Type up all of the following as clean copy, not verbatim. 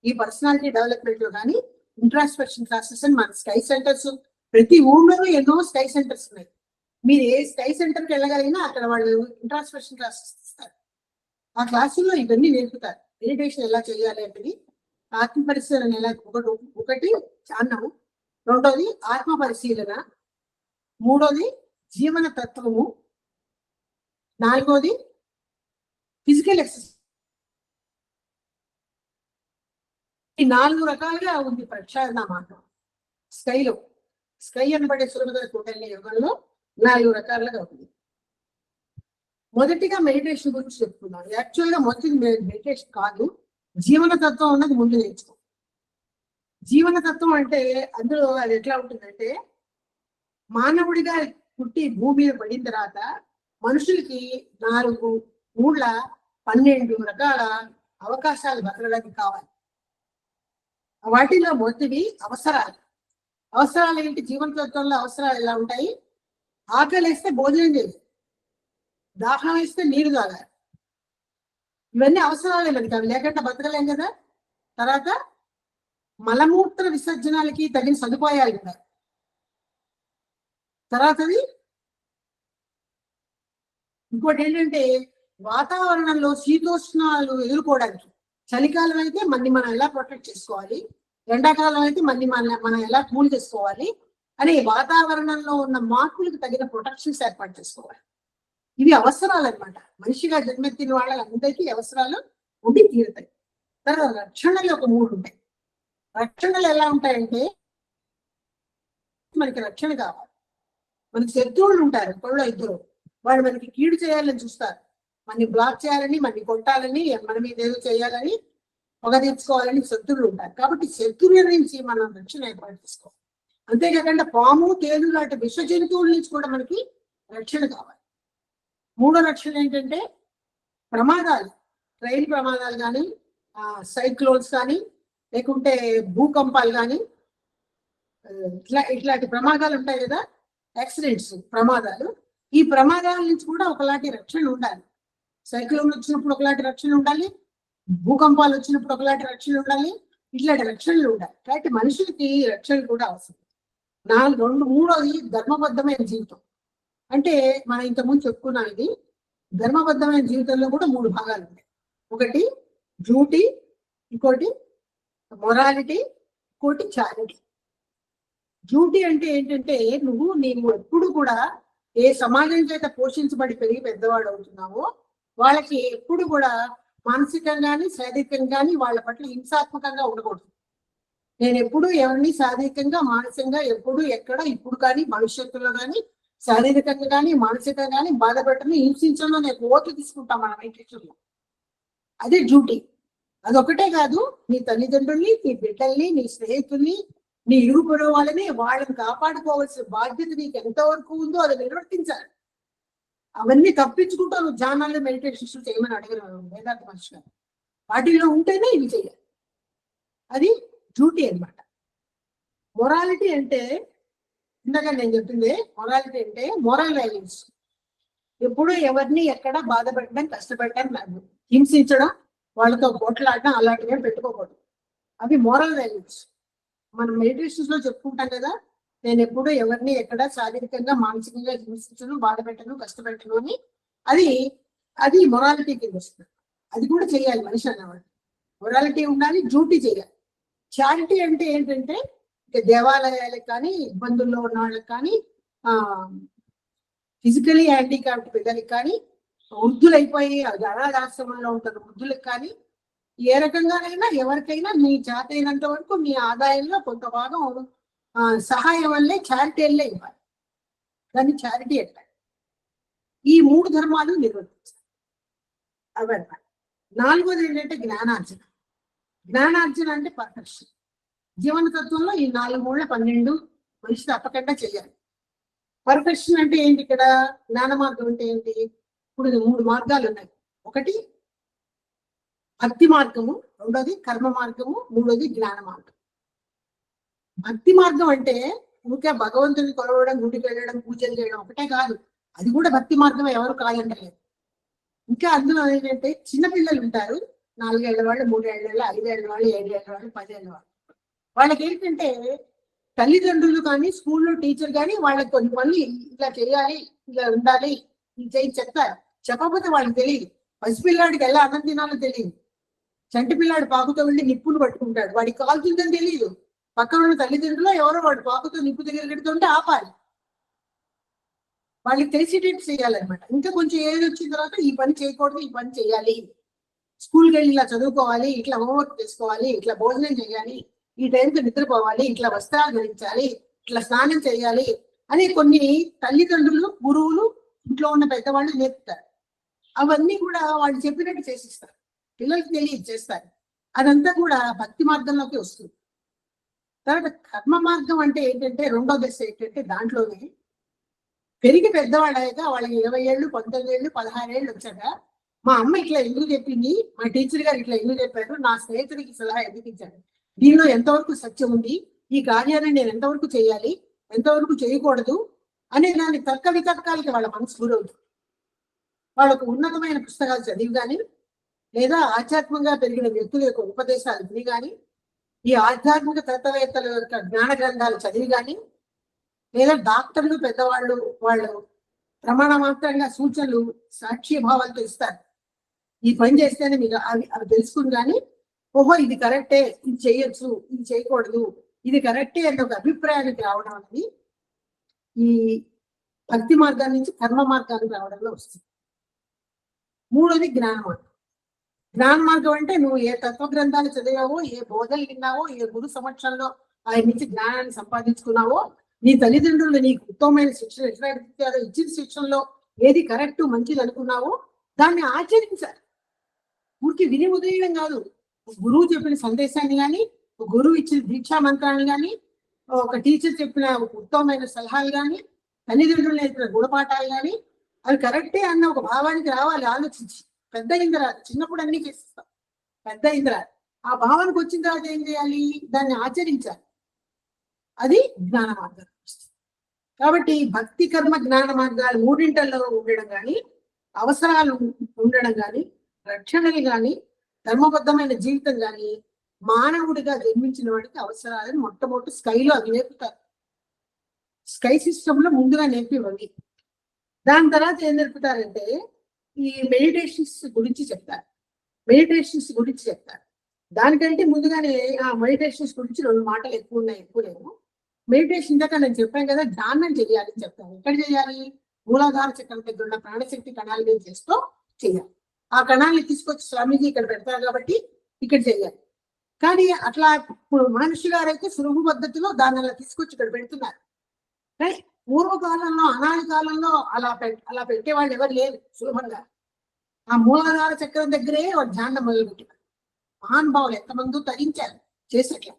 ఈ personality development లో కానీ ఇంట్రాస్పెక్షన్ క్లాసెస్ అని మన స్కై సెంటర్స్, ప్రతి ఊళ్ళోనూ ఎన్నో స్కై సెంటర్స్ ఉన్నాయి. మీరు ఏ స్కై సెంటర్కి వెళ్ళగలిగినా అక్కడ వాళ్ళు ఇంట్రాస్పెక్షన్ క్లాసెస్ ఇస్తారు. ఆ క్లాసుల్లో ఇవన్నీ నేర్పుతారు. మెడిటేషన్ ఎలా చేయాలి అనేది, ఆత్మ పరిశీలన ఎలా, ఒకటి ధ్యానము, రెండోది ఆత్మ పరిశీలన, మూడోది జీవన తత్వము, నాలుగోది ఫిజికల్ ఎక్సర్సైజ్. ఈ 4 రకాలుగా ఉంది ప్రక్షాళన మార్గం స్కైలో. స్కై అనబడే సులభ కూటమి యోగంలో 4 రకాలుగా ఉంది. మొదటిగా మెడిటేషన్ గురించి చెప్పుకున్నాను. యాక్చువల్గా మొదటి మెడిటేషన్ కాదు, జీవన తత్వం అన్నది ముందు నేర్చుకో. జీవన తత్వం అంటే అందులో అది ఎట్లా ఉంటుందంటే, మానవుడిగా పుట్టి భూమి మీద పడిన తర్వాత మనుషులకి 4 ఊళ్ళ 12 రకాల అవకాశాలు బతకడానికి కావాలి. వాటిలో మొదటివి అవసరాలు. అవసరాలు ఏంటి? జీవన తత్వంలో అవసరాలు ఎలా ఉంటాయి? ఆకలి వేస్తే భోజనం చేయాలి, దాహం వేస్తే నీరు తాగాలి. ఇవన్నీ అవసరాలే మనకి, అవి లేకుండా బతకలేం కదా. తర్వాత మలమూత్ర విసర్జనాలకి తగిన సదుపాయాలు ఉంటాయి. తర్వాతది ఇంకోటి ఏంటంటే, వాతావరణంలో శీతోష్ణాలు ఎదుర్కోవడానికి, చలికాలం అయితే మనం ఎలా ప్రొటెక్ట్ చేసుకోవాలి, ఎండాకాలం అయితే మనం ఎలా కూల్ చేసుకోవాలి అని వాతావరణంలో ఉన్న మార్పులకు తగిన ప్రొటెక్షన్స్ ఏర్పాటు చేసుకోవాలి. ఇవి అవసరాలు అనమాట. మనిషిగా జన్మెత్తిన వాళ్ళందరికీ అవసరాలు ఉండి తీరుతాయి. తర్వాత రక్షణలు ఒక 3 ఉంటాయి. రక్షణలు ఎలా ఉంటాయంటే, మనకి రక్షణ కావాలి. మనకి శత్రువులు ఉంటారు, ఒకళ్ళు ఇద్దరు, వాళ్ళు మనకి కీడు చేయాలని చూస్తారు, మనని బ్లాక్ చేయాలని, మనని కొట్టాలని, మన మీద ఏదో చేయాలని, పొగ తెచ్చుకోవాలని శత్రువులు ఉంటారు. కాబట్టి శత్రువుల నుంచి మనం రక్షణ ఏర్పాటు చేసుకోవాలి. అంతేకాకుండా పాము, తేలు లాంటి విష జంతువుల నుంచి కూడా మనకి రక్షణ కావాలి. మూడో రక్షణ ఏంటంటే ప్రమాదాలు, రైలు ప్రమాదాలు కానీ, సైక్లోన్స్ కానీ, లేకుంటే భూకంపాలు కానీ, ఇట్లాంటి ప్రమాదాలు ఉంటాయి కదా, యాక్సిడెంట్స్, ప్రమాదాలు. ఈ ప్రమాదాల నుంచి కూడా ఒకలాంటి రక్షణ ఉండాలి. సైక్లోన్ వచ్చినప్పుడు ఒకలాంటి రక్షణ ఉండాలి, భూకంపాలు వచ్చినప్పుడు ఒకలాంటి రక్షణ ఉండాలి, ఇట్లాంటి రక్షణలు ఉండాలి. కాబట్టి మనుషులకి రక్షణ కూడా అవసరం. మూడోది ధర్మబద్ధమైన జీవితం. అంటే మనం ఇంతకుముందు చెప్పుకున్నాం, ఇది ధర్మబద్ధమైన జీవితంలో కూడా 3 భాగాలు ఉంటాయి. ఒకటి డ్యూటీ, ఇంకోటి మొరాలిటీ, ఇంకోటి చారిటీ. డ్యూటీ అంటే ఏంటంటే, నీవు ఎప్పుడు కూడా ఏ సమాజం చేత పోషించబడి పెరిగి పెద్దవాడు అవుతున్నావో వాళ్ళకి ఎప్పుడు కూడా మానసికంగాని శారీరకంగాని వాళ్ళ పట్ల హింసాత్మకంగా ఉండకూడదు. నేను ఎప్పుడు ఎవరిని శారీరకంగా, మానసికంగా ఎప్పుడు ఎక్కడ ఇప్పుడు కానీ భవిష్యత్తులో కానీ శారీరకంగా కానీ మానసికంగా కానీ బాధ పెట్టని, హింసించడంలో నేను ఓట్లు తీసుకుంటాం మన మెడిటేషన్లో. అదే డ్యూటీ. అదొకటే కాదు, నీ తల్లిదండ్రుల్ని, నీ బిడ్డల్ని, నీ స్నేహితుల్ని, నీ ఇరుగు పొరుగు వాళ్ళని, వాళ్ళని కాపాడుకోవాల్సిన బాధ్యత నీకు ఎంతవరకు ఉందో అది నిర్వర్తించాలి. అవన్నీ తప్పించుకుంటూ నువ్వు ధ్యానాలు, మెడిటేషన్స్ చేయమని అడగరు వేదాంత మనిషి గారు. వాటిల్లో ఉంటేనే ఇవి చేయాలి. అది డ్యూటీ అనమాట. మొరాలిటీ అంటే ఇందాక నేను చెప్పింది, మొరాలిటీ అంటే మోరల్ వాల్యూస్. ఎప్పుడు ఎవరిని ఎక్కడ బాధ పెట్టడం, కష్టపెట్టడం, హింసించడం, వాళ్ళతో పోట్లాడడం అలాంటివి పెట్టుకోకూడదు. అవి మోరల్ వాల్యూస్. మనం మెడిటేషన్స్ లో చెప్పుకుంటాం కదా, నేను ఎప్పుడు ఎవరిని ఎక్కడ శారీరకంగా, మానసికంగా హింసించను, బాధ పెట్టను, కష్టపెట్టను అని. అది మొరాలిటీ కింద వస్తుంది. అది కూడా చేయాలి మనిషి అన్నవాడు. మొరాలిటీ ఉండాలి, డ్యూటీ చేయాలి. చారిటీ అంటే ఏంటంటే, దేవాలయాలకు కానీ, ఇబ్బందుల్లో ఉన్న వాళ్ళకి కానీ, ఫిజికలీ హ్యాండిక్యాప్డ్ పిల్లలకి కానీ, వృద్ధులైపోయి అనాథాశ్రమంలో ఉంటున్న వృద్ధులకు కానీ, ఏ రకంగానైనా ఎవరికైనా నీ చేతైనంత వరకు నీ ఆదాయంలో కొంత భాగం సహాయం వల్లే, చారిటీ వల్లే ఇవ్వాలి. దాన్ని చారిటీ అంటారు. ఈ 3 ధర్మాలు నిర్వర్తించాలి అవన్నమాట. 4వది ఏంటంటే జ్ఞానార్జన. జ్ఞానార్జన అంటే పర్ఫెక్షన్. జీవన తత్వంలో ఈ 4 12 మనిషి తప్పకుండా చేయాలి. పర్ఫెక్షన్ అంటే ఏంటి? ఇక్కడ జ్ఞాన మార్గం అంటే ఏంటి? ఇప్పుడు 3 మార్గాలు ఉన్నాయి. ఒకటి భక్తి మార్గము, రెండోది కర్మ మార్గము, మూడోది జ్ఞాన మార్గం. భక్తి మార్గం అంటే ఊరికే భగవంతుని కొలవడం, గుడికి వెళ్ళడం, పూజలు చేయడం ఒకటే కాదు. అది కూడా భక్తి మార్గం, ఎవరు కాదంటలేదు. ఇంకా అందులో ఏంటంటే చిన్నపిల్లలు ఉంటారు, 4 ఏళ్ల వాళ్ళు, 3 ఏళ్ల, 5 ఏళ్ల వాళ్ళు, 7 ఏళ్ల వాళ్ళు, 10 ఏళ్ల వాళ్ళు. వాళ్ళకి ఏంటంటే తల్లిదండ్రులు కానీ స్కూల్లో టీచర్ కానీ వాళ్ళకి కొన్ని పనులు ఇలా చేయాలి, ఇలా ఉండాలి, ఇది చేయి చెప్తారు. చెప్పకపోతే వాళ్ళకి తెలియదు. పసిపిల్లాడికి ఎలా అన్నం తినాలో తెలియదు. చంటి పిల్లాడు పాకుతో వెళ్ళి నిప్పులు పట్టుకుంటాడు, వాడికి కాలుతుందని తెలియదు. పక్కన ఉన్న తల్లిదండ్రులు ఎవరో వాడు పాకుతో నిప్పు దగ్గర కడుతుంటే ఆపాలి. వాళ్ళకి తెలిసేటట్టు చేయాలన్నమాట. ఇంకా కొంచెం ఏజ్ వచ్చిన తర్వాత ఈ పని చేయకూడదు, ఈ పని చేయాలి, స్కూల్కి వెళ్ళి ఇలా చదువుకోవాలి, ఇట్లా హోంవర్క్ చేసుకోవాలి, ఇట్లా భోజనం చేయాలి, ఈ టైంకి నిద్రపోవాలి, ఇట్లా వస్త్రాలు ధరించాలి, ఇట్లా స్నానం చేయాలి అని కొన్ని తల్లిదండ్రులు, గురువులు, ఇంట్లో ఉన్న పెద్దవాళ్ళు నేర్పుతారు. అవన్నీ కూడా వాళ్ళు చెప్పినట్టు చేసిస్తారు. పిల్లలకి తెలియదు చేస్తారు. అదంతా కూడా భక్తి మార్గంలోకి వస్తుంది. తర్వాత కర్మ మార్గం అంటే ఏంటంటే రెండో దశ ఏంటంటే దాంట్లోనే పెరిగి పెద్దవాళ్ళు అయ్యాక వాళ్ళకి 20 ఏళ్ళు, 19 ఏళ్ళు, 16 ఏళ్ళు వచ్చాక మా అమ్మ ఇట్లా ఎందుకు చెప్పింది, మా టీచర్ గారు ఇట్లా ఎందుకు చెప్పారు, నా స్నేహితుడికి సలహా ఎందుకు ఇచ్చారు, దీనిలో ఎంతవరకు సత్యం ఉంది, ఈ కార్యాన్ని నేను ఎంతవరకు చేయాలి, ఎంతవరకు చేయకూడదు అనే దాని తర్క వితర్కాలకి వాళ్ళ మనసు గురవుతుంది. వాళ్ళకు ఉన్నతమైన పుస్తకాలు చదివి కానీ, లేదా ఆధ్యాత్మికంగా పెరిగిన వ్యక్తుల యొక్క ఉపదేశాలు విని కానీ, ఈ ఆధ్యాత్మిక తత్వవేత్తల యొక్క జ్ఞాన గ్రంథాలు చదివి కానీ, లేదా డాక్టర్లు పెద్దవాళ్ళు వాళ్ళు ప్రమాణ మాత్రంగా సూచనలు సాక్షి భావాలతో ఇస్తారు. ఈ పని చేస్తేనే మీకు అవి తెలుసుకుని కానీ, ఓహో ఇది కరెక్టే, ఇది చేయొచ్చు, ఇది చేయకూడదు, ఇది కరెక్టే అనే ఒక అభిప్రాయానికి రావడం అనేది ఈ భక్తి మార్గాన్ని నుంచి కర్మ మార్గానికి రావడంలో వస్తుంది. మూడోది జ్ఞాన మార్గం. జ్ఞాన మార్గం అంటే నువ్వు ఏ తత్వ గ్రంథాలు చదివావో, ఏ బోధలు విన్నావో, ఏ గురు సమక్షంలో ఆయన నుంచి జ్ఞానాన్ని సంపాదించుకున్నావో, నీ తల్లిదండ్రులు నీకు ఉత్తమమైన శిక్షణ ఎట్లా ఇచ్చిన శిక్షణలో ఏది కరెక్ట్ మంచిది అనుకున్నావో దాన్ని ఆచరించాలి. ఊరికి విని ఉదయం కాదు, గురువు చెప్పిన సందేశాన్ని కానీ, గురువు ఇచ్చిన దీక్షా మంత్రాన్ని కానీ, ఒక టీచర్ చెప్పిన ఉత్తమమైన సలహాలు కానీ, తల్లిదండ్రులు నేర్పిన గుణపాఠాలు కానీ అవి కరెక్టే అన్న ఒక భావానికి రావాలి. ఆలోచించి పెద్ద ఇంద్ర చిన్నప్పుడు అన్ని చేస్తాం, పెద్ద ఇంద్ర ఆ భావానికి వచ్చిన తర్వాత ఏం చేయాలి, దాన్ని ఆచరించాలి. అది జ్ఞాన మార్గం. కాబట్టి భక్తి కర్మ జ్ఞాన మార్గాలు మూడింటల్లో ఉండడం కానీ, అవసరాలు ఉండడం కానీ, రక్షణలు కానీ, ధర్మబద్ధమైన జీవితం కానీ, మానవుడిగా జన్మించిన వాడికి అవసరాలను మొట్టమొదటి స్కైలో అవి నేర్పుతారు. స్కై సిస్టమ్ లో ముందుగా నేర్పివ్వండి. దాని తర్వాత ఏం నేర్పుతారంటే ఈ మెడిటేషన్స్ గురించి చెప్తారు. దానికంటే ముందుగానే ఆ మెడిటేషన్స్ గురించి 2 మాటలు ఎక్కువ లేవు. మెడిటేషన్ దాకా నేను చెప్పాను కదా, ధ్యానం చేయాలి అని చెప్తాను. ఎక్కడ చేయాలి, మూలాధార చక్రం దగ్గర ఉన్న ప్రాణశక్తి కణాల మీద చేస్తూ చేయాలి. ఆ కణాలని తీసుకొచ్చి స్వామీజీ ఇక్కడ పెడతారు కాబట్టి ఇక్కడ చేయాలి. కానీ అట్లా ఇప్పుడు మహర్షి గారు అయితే సులభ పద్ధతిలో దాన్ని అలా తీసుకొచ్చి ఇక్కడ పెడుతున్నారు. కానీ పూర్వకాలంలో, అనాది కాలంలో అలా పెట్టేవాళ్ళు ఎవరు లేరు సులభంగా. ఆ మూలాధార చక్రం దగ్గరే వాడు ధ్యానం మొదలుపెట్టారు. మహానుభావులు ఎంతమంది తరించారు చేసేట్లా.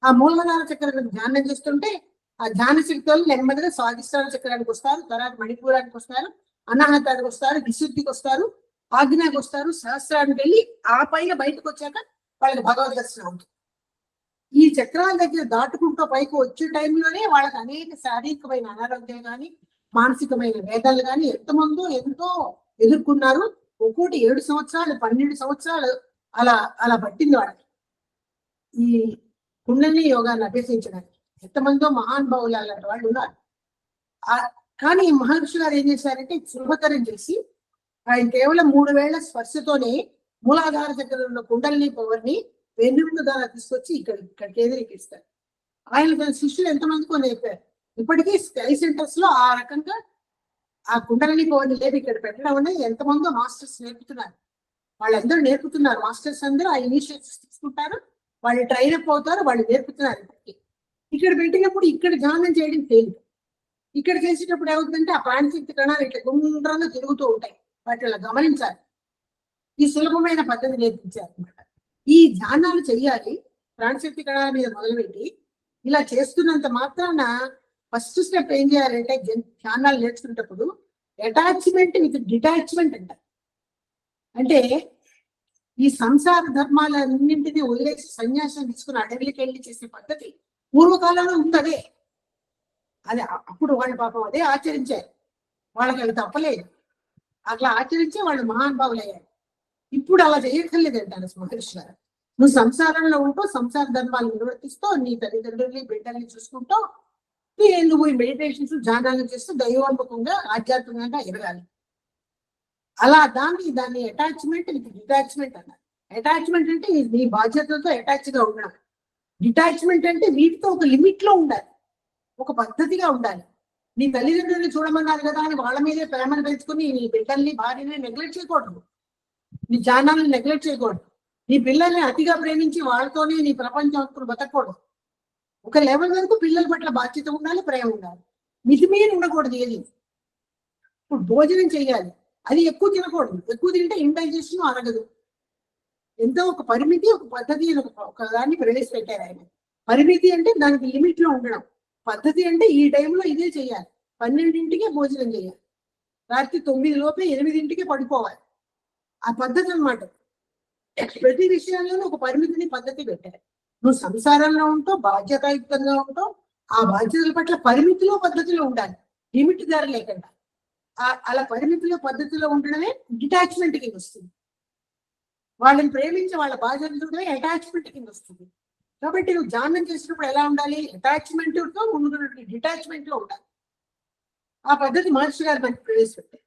ఆ మూలాధార చక్రం ధ్యానం చేస్తుంటే ఆ ధ్యాన శక్తులు నెమ్మదిగా స్వాధిష్టాన చక్రానికి వస్తారు, తర్వాత మణిపూరానికి వస్తారు, అనాహతానికి వస్తారు, విశుద్ధికి వస్తారు, ఆజ్ఞాకి వస్తారు, సహస్రానికి వెళ్ళి ఆ పైన బయటకు వచ్చాక వాళ్ళకి భగవద్ దర్శనం అవుతుంది. ఈ చక్రాల దగ్గర దాటుకుంటూ పైకి వచ్చే టైంలోనే వాళ్ళకి అనేక శారీరకమైన అనారోగ్యం కానీ, మానసికమైన వేదనలు కానీ ఎంతో ఎదుర్కొన్నారు. ఒక్కోటి 7 సంవత్సరాలు 12 సంవత్సరాలు అలా పట్టింది వాళ్ళకి ఈ కుండలిని యోగాన్ని అభ్యసించడానికి. ఎంతమందో మహానుభావులు అలాంటి వాళ్ళు ఉన్నారు. కానీ మహర్షి గారు ఏం చేశారంటే సులభతరం చేసి ఆయన కేవలం 3 వేళ్ల స్పర్శతోనే మూలాధార చక్రంలో ఉన్న కుండలిని పవర్ని వెన్నుముక ద్వారా తీసుకొచ్చి ఇక్కడికి ఎదిరికిస్తారు. ఆయన తన శిష్యులు ఎంతమందికో నేర్పారు. ఇప్పటికీ స్కై సెంటర్స్ లో ఆ రకంగా ఆ కుండలిని పవర్ని లేపి ఇక్కడ పెట్టడం అనేది ఎంతమందో మాస్టర్స్ నేర్పుతున్నారు. వాళ్ళందరూ నేర్పుతున్నారు. మాస్టర్స్ అందరూ ఆ ఇనిషియేటివ్స్ తీసుకుంటారు, వాళ్ళు ట్రైన్ అప్ అవుతారు, వాళ్ళు నేర్పుతున్నారు. ఇప్పటికీ ఇక్కడ పెట్టినప్పుడు ఇక్కడ ధ్యానం చేయడం తేలిక. ఇక్కడ చేసేటప్పుడు ఏమవుతుందంటే ఆ ప్రాణశక్తి కణాలు ఇట్లా గుండ్రంగా తిరుగుతూ ఉంటాయి, వాటి అలా గమనించాలి. ఈ సులభమైన పద్ధతి నేర్పించారు అనమాట. ఈ ధ్యానాలు చెయ్యాలి ప్రాణశక్తి కణాల మీద మొదలుపెట్టి. ఇలా చేస్తున్నంత మాత్రాన ఫస్ట్ స్టెప్ ఏం చేయాలంటే ధ్యానాలు నేర్చుకునేటప్పుడు అటాచ్మెంట్ విత్ డిటాచ్మెంట్ అంటారు. అంటే ఈ సంసార ధర్మాలన్నింటినీ వదిలేసి సన్యాసం తీసుకుని అడవికి వెళ్ళి చేసే పద్ధతి పూర్వకాలంలో ఉంటదే. అది అప్పుడు వాళ్ళు పాపం అదే ఆచరించారు, వాళ్ళకి అది తప్పలేదు. అట్లా ఆచరించే వాళ్ళు మహానుభావులు అయ్యారు. ఇప్పుడు అలా చేయక్కర్లేదు అంటారు మహర్షి గారు. నువ్వు సంసారంలో ఉంటూ సంసార ధర్మాలు నిర్వర్తిస్తూ నీ తల్లిదండ్రుల్ని బిడ్డల్ని చూసుకుంటూ నువ్వు ఈ మెడిటేషన్స్ ధ్యానాలు చేస్తూ దైవోన్ముఖంగా ఆధ్యాత్మికంగా ఎదగాలి. అలా దాన్ని అటాచ్మెంట్ విత్ డిటాచ్మెంట్ అన్నారు. అటాచ్మెంట్ అంటే నీ బాధ్యతలతో అటాచ్ గా ఉండడం. డిటాచ్మెంట్ అంటే వీటితో ఒక లిమిట్ లో ఉండాలి, ఒక పద్ధతిగా ఉండాలి. నీ తల్లిదండ్రుల్ని చూడమన్నారు కదా అని వాళ్ళ మీదే ప్రేమను పెంచుకుని నీ బిడ్డల్ని భార్యని నెగ్లెక్ట్ చేయకూడదు, నీ ధ్యానాలను నెగ్లెక్ట్ చేయకూడదు, నీ పిల్లల్ని అతిగా ప్రేమించి వాళ్ళతోనే నీ ప్రపంచం బతకూడదు. ఒక లెవెల్ వరకు పిల్లల పట్ల బాధ్యత ఉండాలి, ప్రేమ ఉండాలి, మితిమీరి ఉండకూడదు. ఏది ఇప్పుడు భోజనం చేయాలి, అది ఎక్కువ తినకూడదు. ఎక్కువ తింటే ఇండైజెషన్ అరగదు. ఎంతో ఒక పరిమితి, ఒక పద్ధతి ఒక దాన్ని ప్రవేశపెట్టారు ఆయన. పరిమితి అంటే దానికి లిమిట్ లో ఉండడం, పద్ధతి అంటే ఈ టైంలో ఇదే చేయాలి. 12ంటికే భోజనం చేయాలి, రాత్రి 9 లోపే 8ంటికే పడిపోవాలి. ఆ పద్ధతి అన్నమాట. ప్రతి విషయంలోనూ ఒక పరిమితిని పద్ధతి పెట్టారు. నువ్వు సంసారంలో ఉంటూ బాధ్యతాయుక్తంగా ఉంటూ ఆ బాధ్యతల పట్ల పరిమితిలో పద్ధతిలో ఉండాలి, లిమిట్ ధర లేకుండా. అలా పరిమితిలో పద్ధతిలో ఉండడమే డిటాచ్మెంట్ కింద వస్తుంది. వాళ్ళని ప్రేమించి వాళ్ళ బాధ్యతలతో అటాచ్మెంట్ కింద వస్తుంది. కాబట్టి నువ్వు ధ్యానం చేసినప్పుడు ఎలా ఉండాలి? అటాచ్మెంట్ తో ముందుకున్నటువంటి డిటాచ్మెంట్ లో ఉండాలి. ఆ పద్ధతి మహర్షి గారు మనకి ప్రవేశపెట్టారు.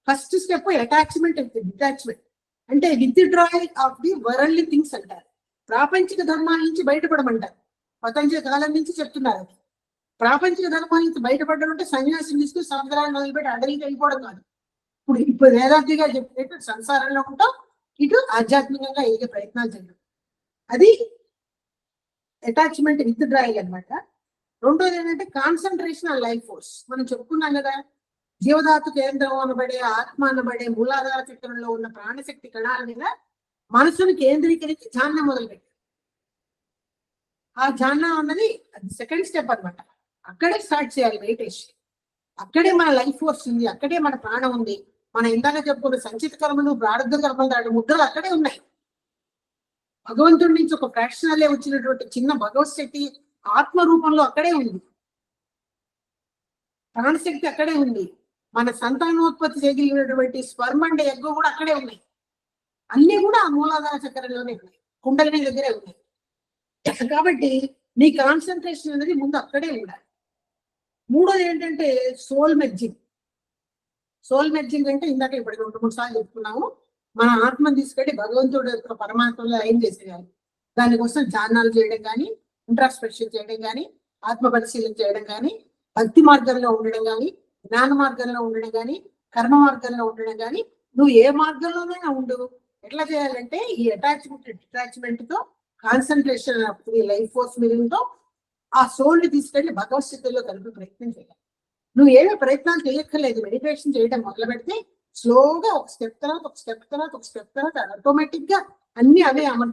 First step attachment with detachment, అంటే withdrawing of the worldly things అంటారు. ప్రాపంచిక ధర్మాల నుంచి బయటపడమంటారు. పతంజలి కాలం నుంచి చెప్తున్నారు అది. ప్రాపంచిక ధర్మాల నుంచి బయటపడడం అంటే సన్యాసం తీసుకుని సముద్రాన్ని వదిలిపెట్టి అడవికి వెళ్ళిపోవడం కాదు. ఇప్పుడు వేదాంతిగా చెప్పినట్టు సంసారంలో ఉంటాం, ఇటు ఆధ్యాత్మికంగా ఎదిగే ప్రయత్నాలు చేయడం, అది అటాచ్మెంట్ విత్ డ్రాయింగ్ అనమాట. రెండోది ఏంటంటే కాన్సన్ట్రేషన్ ఆన్ లైఫ్ ఫోర్స్. మనం చెప్పుకున్నాం కదా, జీవధాతు కేంద్రం అనబడే ఆత్మ అనబడే మూలాధార చక్రంలో ఉన్న ప్రాణశక్తి కణాల మీద మనసును కేంద్రీకరించి ధ్యానం మొదలుపెట్టారు. ఆ ధ్యానం అన్నది అది సెకండ్ స్టెప్ అనమాట. అక్కడే స్టార్ట్ చేయాలి మెడిటేషన్. అక్కడే మన లైఫ్ ఫోర్స్ ఉంది, అక్కడే మన ప్రాణం ఉంది. మనం ఇందాక చెప్పుకున్న సంచిత కర్మలు, ప్రారంభ కర్మలు, దాని ముద్రలు అక్కడే ఉన్నాయి. భగవంతుడి నుంచి ఒక ఫ్రాక్షనలే వచ్చినటువంటి చిన్న భగవత్ శక్తి ఆత్మ రూపంలో అక్కడే ఉంది. ప్రాణశక్తి అక్కడే ఉంది. మన సంతానోత్పత్తి చేయగలిగినటువంటి స్పర్మ్ అండ్ ఎగ్ కూడా అక్కడే ఉన్నాయి. అన్ని కూడా ఆ మూలాధార చక్రంలోనే ఉన్నాయి, కుండలిని దగ్గరే ఉన్నాయి. కాబట్టి నీ కాన్సన్ట్రేషన్ అనేది ముందు అక్కడే ఉండాలి. మూడోది ఏంటంటే సోల్ మెర్జింగ్. సోల్ మెర్జింగ్ అంటే ఇందాక ఇప్పుడు 2-3 సార్లు చెప్పుకున్నాము. మన ఆత్మను తీసుకెళ్ళి భగవంతుడు యొక్క పరమాత్మలో లయం చేసేయాలి. దానికోసం ధ్యానాలు చేయడం కానీ, ఇంట్రాస్పెక్షన్ చేయడం కానీ, ఆత్మ పరిశీలన చేయడం కానీ, భక్తి మార్గంలో ఉండడం కానీ, జ్ఞాన మార్గంలో ఉండడం కానీ, కర్మ మార్గంలో ఉండడం కానీ, నువ్వు ఏ మార్గంలోనైనా ఉండు. ఎట్లా చేయాలంటే ఈ అటాచ్మెంట్ డిటాచ్మెంట్ తో కాన్సన్ట్రేషన్ లైఫ్ ఫోర్స్ మీరింగ్తో ఆ సోల్ ని తీసుకెళ్లి భగవత్ స్థితిలో కలిపి ప్రయత్నం చేయాలి. నువ్వు ఏమీ ప్రయత్నాలు చేయక్కర్లేదు. మెడిటేషన్ చేయడం మొదలు పెడితే స్లోగా ఒక స్టెప్ తర్వాత ఒక స్టెప్ తర్వాత ఒక స్టెప్ తర్వాత ఆటోమేటిక్ గా అన్ని అవే అమలు